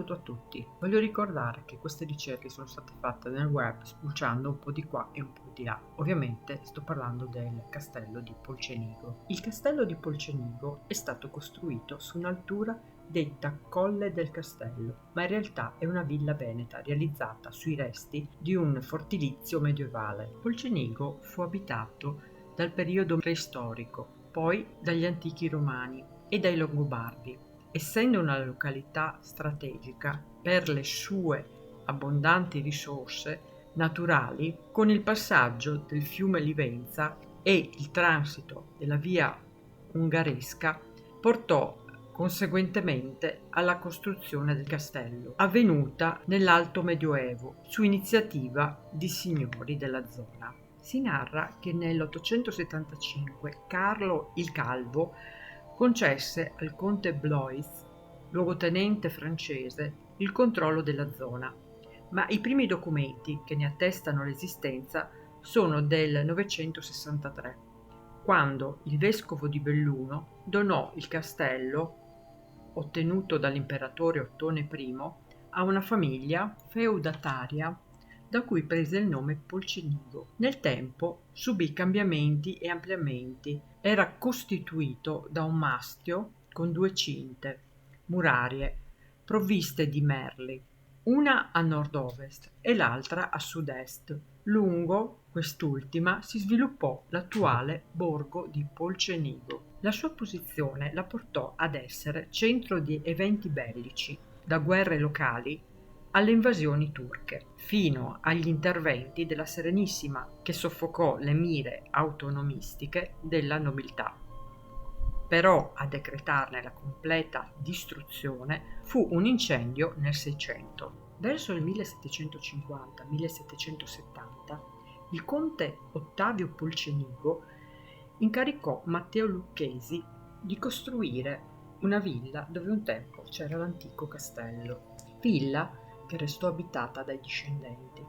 saluto a tutti. Voglio ricordare che queste ricerche sono state fatte nel web spulciando un po' di qua e un po' di là. Ovviamente sto parlando del castello di Polcenigo. Il castello di Polcenigo è stato costruito su un'altura detta Colle del Castello, ma in realtà è una villa veneta realizzata sui resti di un fortilizio medievale. Polcenigo fu abitato dal periodo preistorico, poi dagli antichi romani e dai Longobardi. Essendo una località strategica per le sue abbondanti risorse naturali, con il passaggio del fiume Livenza e il transito della via Ungaresca portò conseguentemente alla costruzione del castello, avvenuta nell'Alto Medioevo su iniziativa di signori della zona. Si narra che nell'875 Carlo il Calvo concesse al conte Blois, luogotenente francese, il controllo della zona, ma i primi documenti che ne attestano l'esistenza sono del 963, quando il vescovo di Belluno donò il castello, ottenuto dall'imperatore Ottone I, a una famiglia feudataria da cui prese il nome Polcenigo. Nel tempo subì cambiamenti e ampliamenti. Era costituito da un mastio con due cinte murarie provviste di merli, una a nord-ovest e l'altra a sud-est. Lungo quest'ultima si sviluppò l'attuale borgo di Polcenigo. La sua posizione la portò ad essere centro di eventi bellici, da guerre locali alle invasioni turche, fino agli interventi della Serenissima che soffocò le mire autonomistiche della nobiltà. Però a decretarne la completa distruzione fu un incendio nel 600. Verso il 1750-1770 il conte Ottavio Polcenigo incaricò Matteo Lucchesi di costruire una villa dove un tempo c'era l'antico castello, villa che restò abitata dai discendenti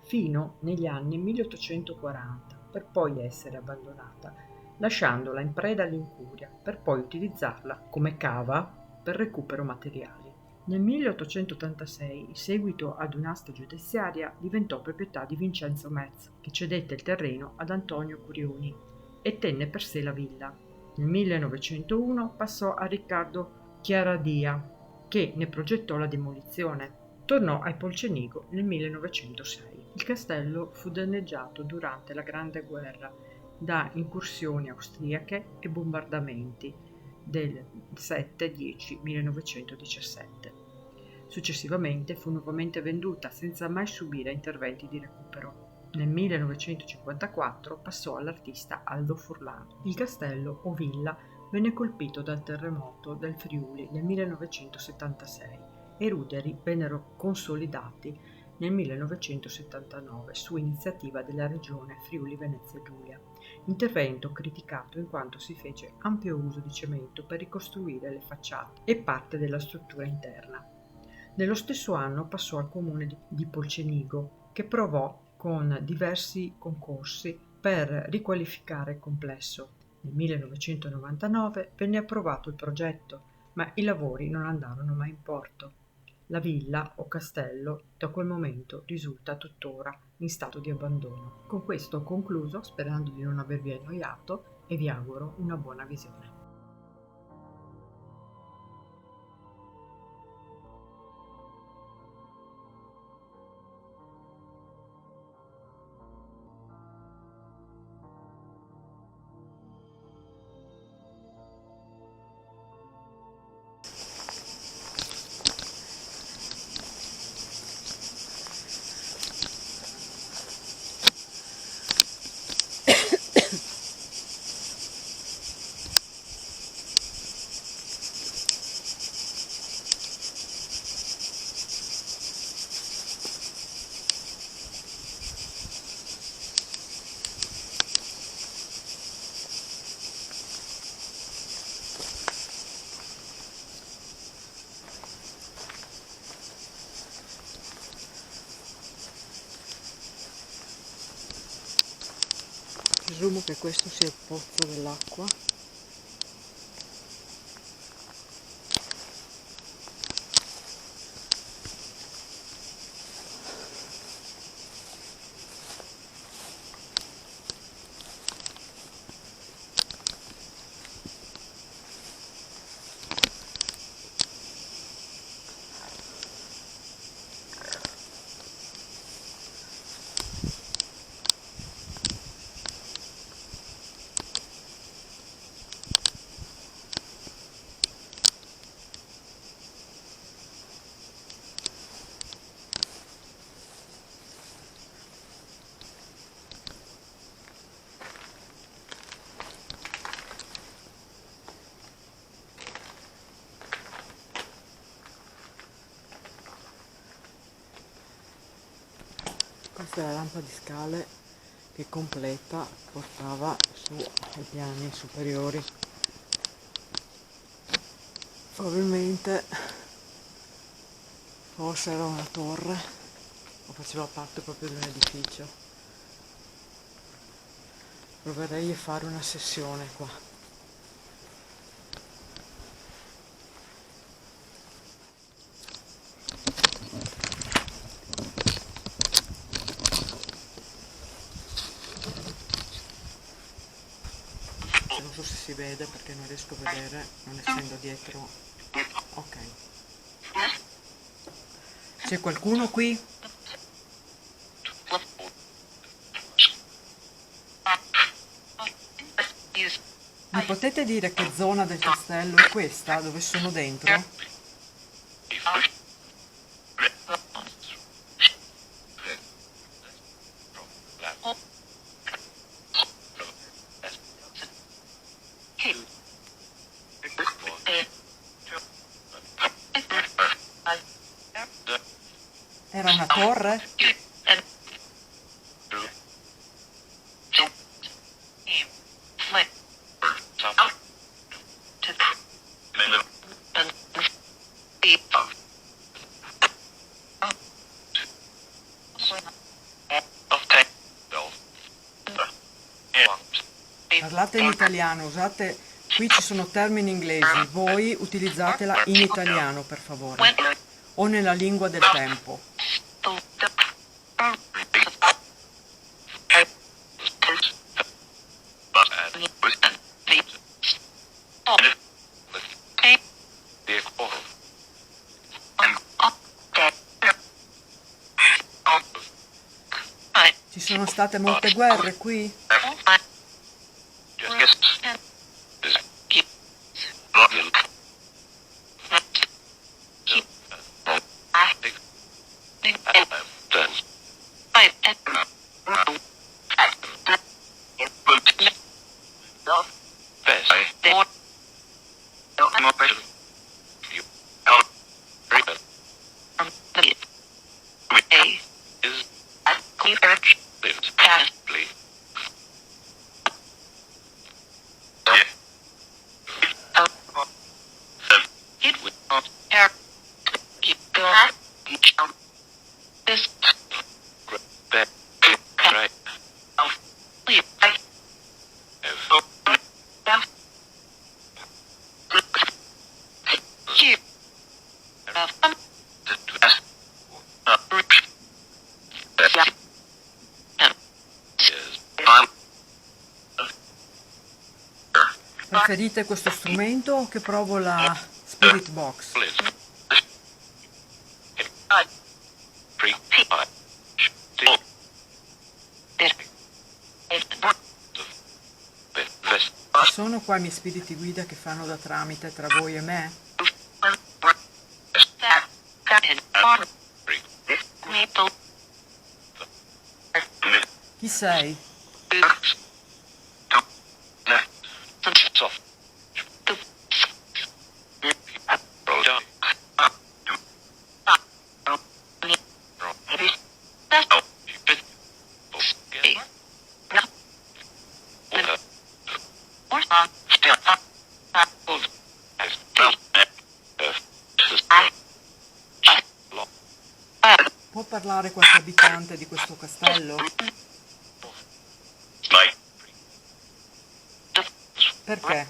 fino negli anni 1840 per poi essere abbandonata, lasciandola in preda all'incuria per poi utilizzarla come cava per recupero materiali. Nel 1886, in seguito ad un'asta giudiziaria, diventò proprietà di Vincenzo Metz, che cedette il terreno ad Antonio Curioni e tenne per sé la villa. Nel 1901 passò a Riccardo Chiaradia, che ne progettò la demolizione. Tornò a Polcenigo nel 1906. Il castello fu danneggiato durante la Grande Guerra da incursioni austriache e bombardamenti del 7-10-1917. Successivamente fu nuovamente venduta senza mai subire interventi di recupero. Nel 1954 passò all'artista Aldo Furlano. Il castello o villa venne colpito dal terremoto del Friuli nel 1976 e i ruderi vennero consolidati nel 1979 su iniziativa della regione Friuli Venezia Giulia, intervento criticato in quanto si fece ampio uso di cemento per ricostruire le facciate e parte della struttura interna. Nello stesso anno passò al comune di Polcenigo, che provò con diversi concorsi per riqualificare il complesso. Nel 1999 venne approvato il progetto, ma i lavori non andarono mai in porto. La villa o castello da quel momento risulta tuttora in stato di abbandono. Con questo ho concluso, sperando di non avervi annoiato, e vi auguro una buona visione. Presumo che questo sia il pozzo dell'acqua. Questa è la rampa di scale che completa portava su ai piani superiori. Probabilmente forse era una torre o faceva parte proprio di un edificio. Proverei a fare una sessione qua. Non so se si vede perché non riesco a vedere, non essendo dietro. Ok. C'è qualcuno qui? Mi potete dire che zona del castello è questa, dove sono dentro? Era una torre? Parlate in italiano, usate, qui ci sono termini inglesi, voi utilizzatela in italiano per favore, o nella lingua del tempo. Ci sono state molte guerre qui? Preferite questo strumento o che provo la Spirit Box? Ci sono qua i miei spiriti guida che fanno da tramite tra voi e me? Chi sei? Può parlare qualche abitante di questo castello? Perché?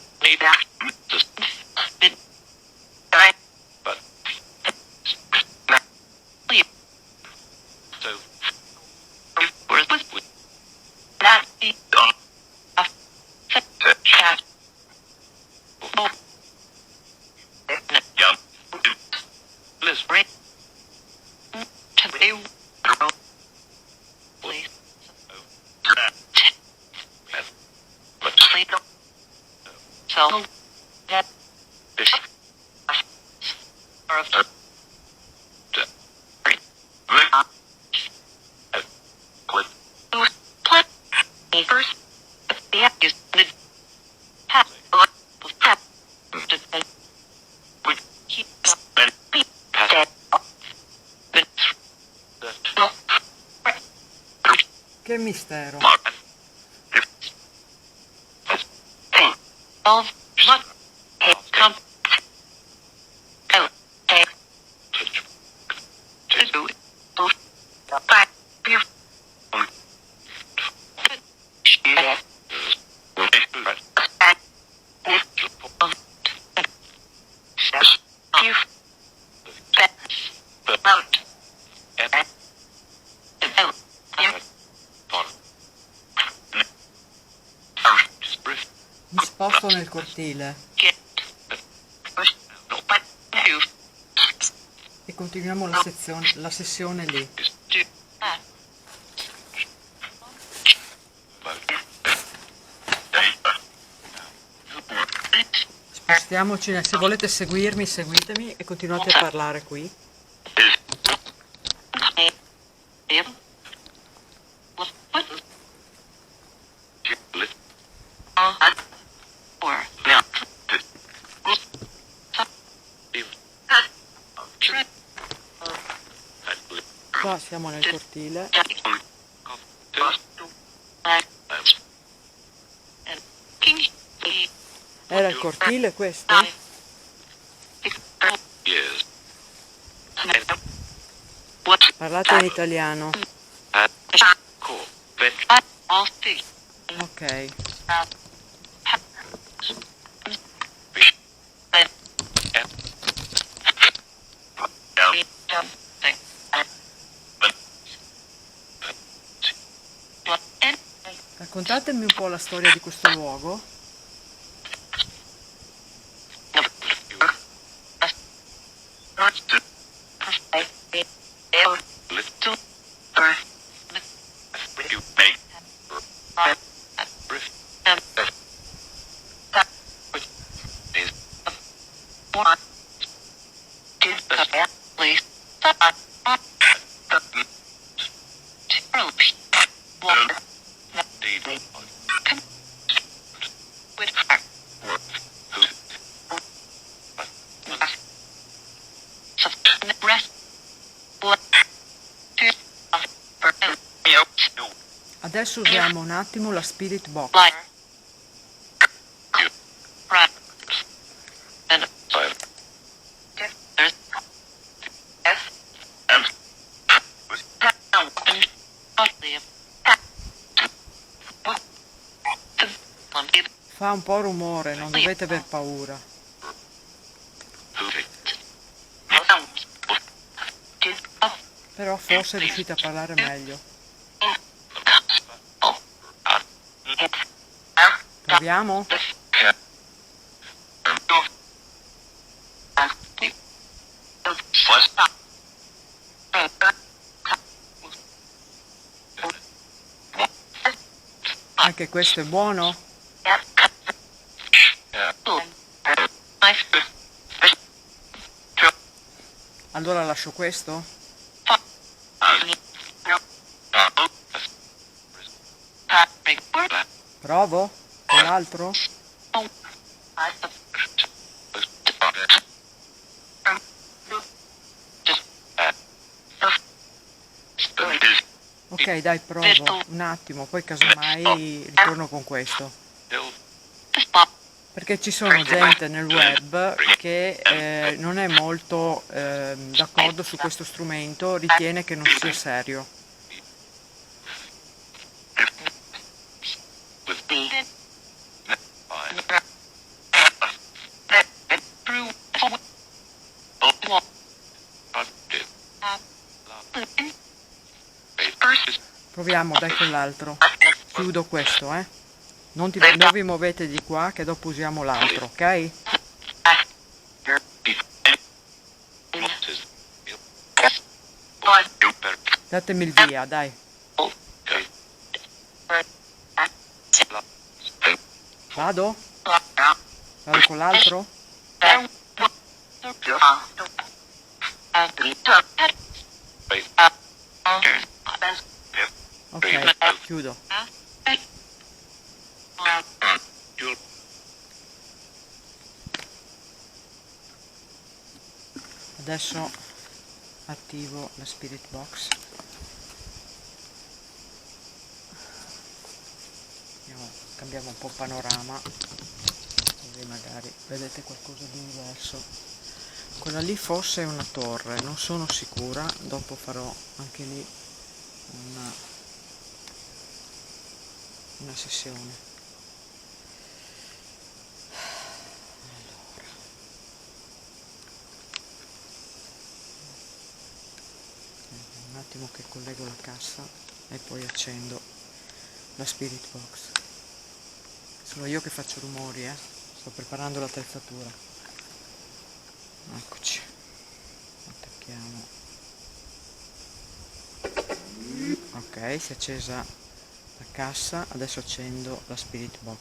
Che mistero. Mi sposto nel cortile e continuiamo la sessione lì. Spostiamoci, se volete seguirmi, seguitemi e continuate a parlare qui. Qua siamo nel cortile. Era il cortile questo? Parlate in italiano. Ok. Raccontatemi un po' la storia di questo luogo. Adesso usiamo un attimo la Spirit Box. Fa un po' rumore, non dovete aver paura. Però forse riuscite a parlare meglio. Proviamo? Anche questo è buono? Allora lascio questo? Provo? Con l'altro? Ok, dai, provo un attimo, poi casomai ritorno con questo. Perché ci sono gente nel web che non è molto d'accordo su questo strumento, ritiene che non sia serio. Proviamo, dai, con l'altro. Chiudo questo, non vi muovete di qua che dopo usiamo l'altro, ok? Datemi il via, dai. Vado? Vado con l'altro? Ok, chiudo. Adesso attivo la Spirit Box. Cambiamo un po' panorama, così magari vedete qualcosa di diverso. Quella lì forse è una torre, non sono sicura, dopo farò anche lì una sessione. Allora, un attimo che collego la cassa e poi accendo la Spirit Box. Sono io che faccio rumori, sto preparando l'attrezzatura. Eccoci, attacchiamo. Ok, si è accesa la cassa, adesso accendo la Spirit Box.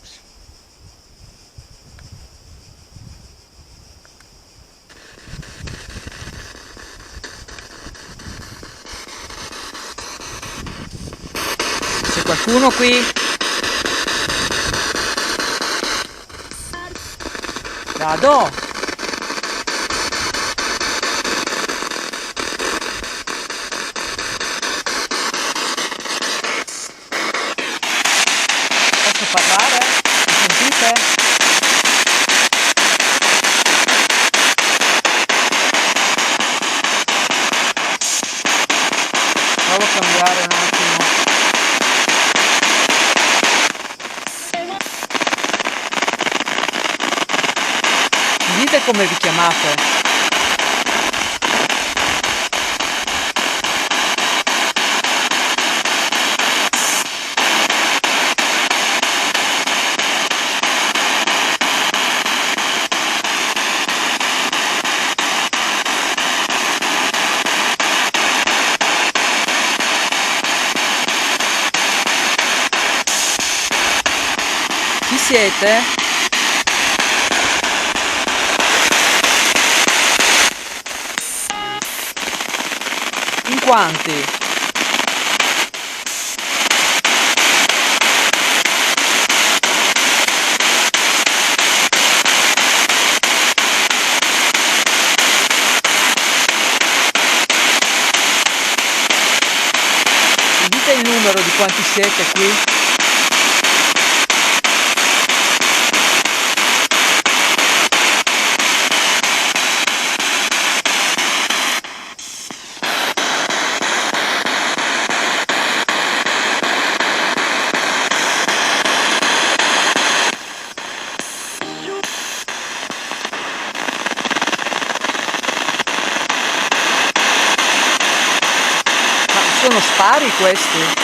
C'è qualcuno qui? Vado! Posso parlare? Mi sentite? Provo a cambiare un attimo. Dite come vi chiamate. Chi siete? In quanti? Mi dite il numero di quanti siete qui? Sono spari questi?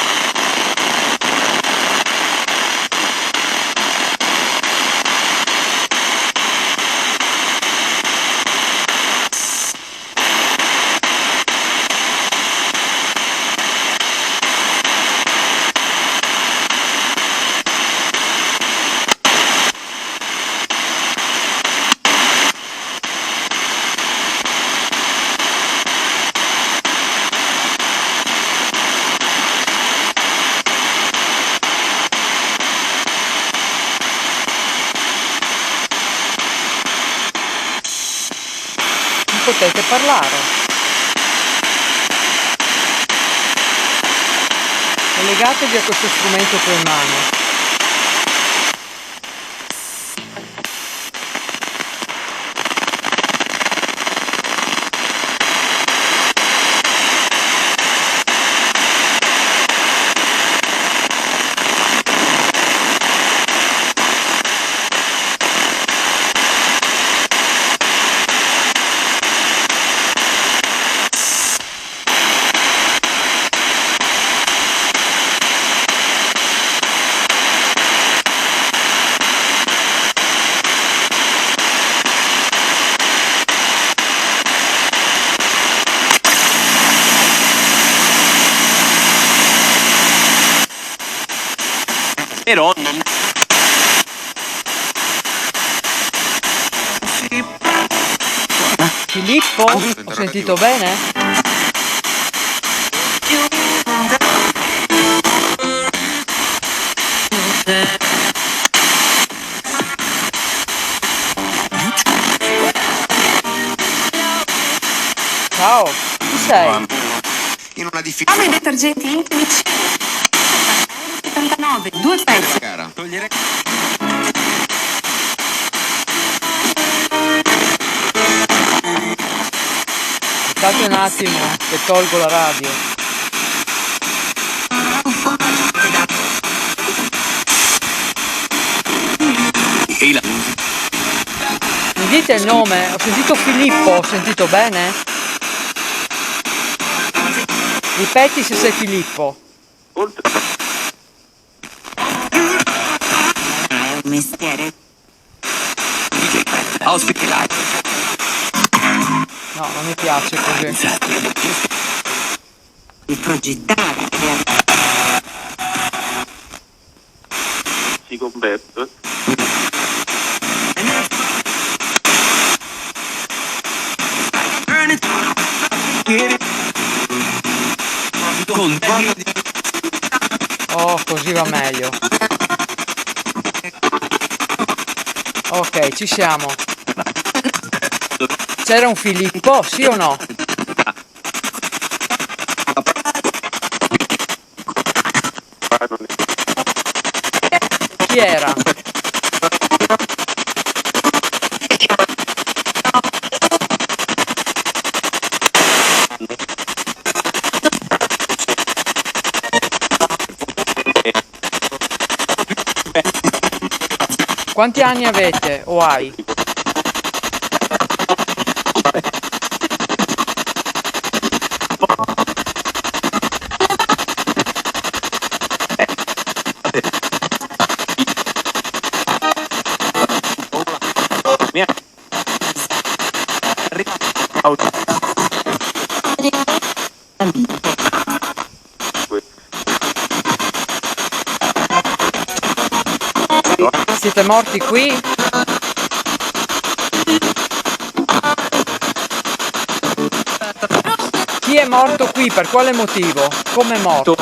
Potete parlare. Collegatevi a questo strumento che ho in mano. Però non Filippo? Ho sentito bene? Ciao, chi sei? in una difficoltà. Come i detergenti? 79 9, 2 pezzi. Cara, togliere. Aspettate un attimo che tolgo la radio. E la. Mi dite il nome? Ho sentito Filippo, ho sentito bene? Ripeti se sei Filippo. Mestiere. Ospitale. No, non mi piace così. Di progettare. Si converte. Oh, così va meglio. Ok, ci siamo. C'era un Filippo, sì o no? Chi era? Quanti anni avete o hai? Siete morti qui? Chi è morto qui? Per quale motivo? Come è morto?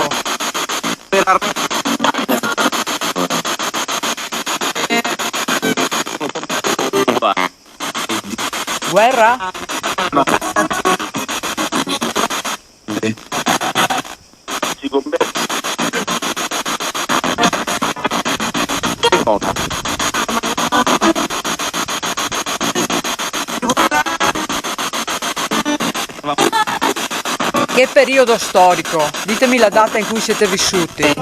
Guerra? Si converte. Che periodo storico? Ditemi la data in cui siete vissuti.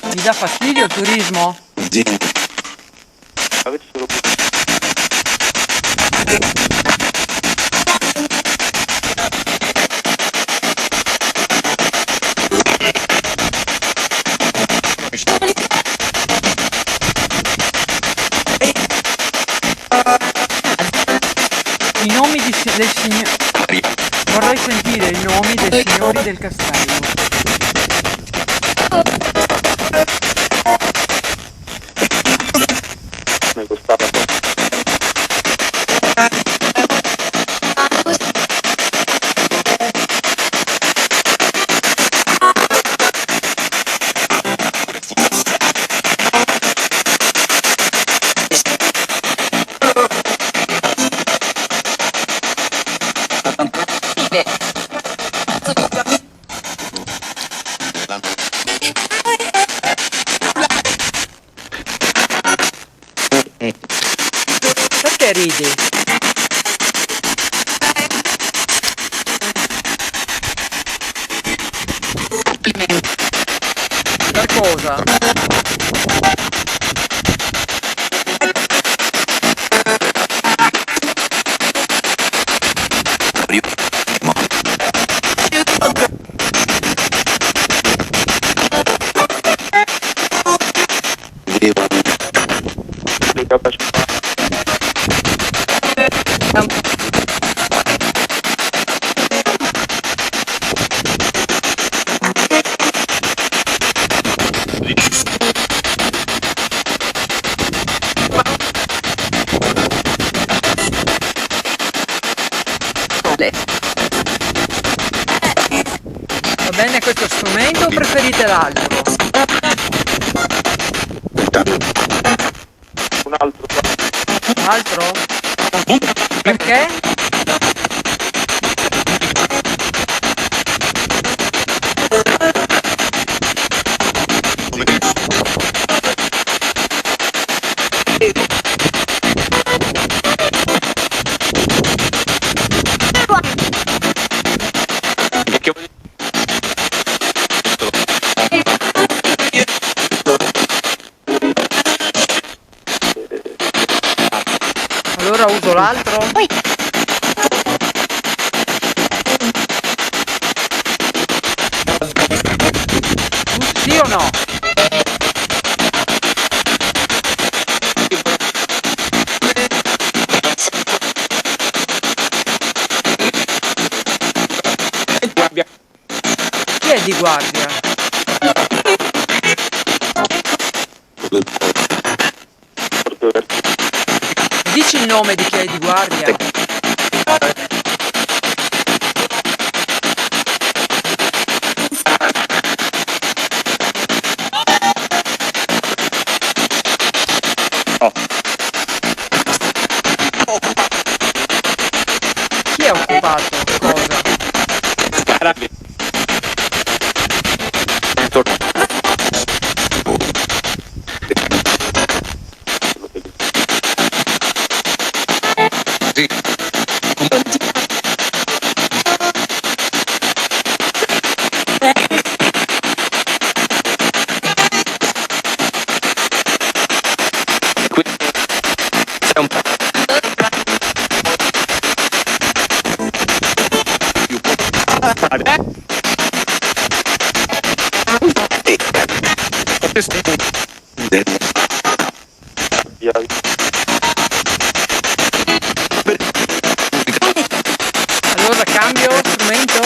Vi dà fastidio il turismo? Avessero I nomi del signore. Vorrei sentire i nomi dei signori del castello. ne costava poco. Perché ridi? Per cosa? Le capacità bene questo strumento o preferite l'altro? Un altro. L'altro? Perché? Allora uso l'altro? Sì o no? Chi è di guardia? Dici il nome di chi è di guardia? Chi è occupato? Cosa? Allora cambio strumento?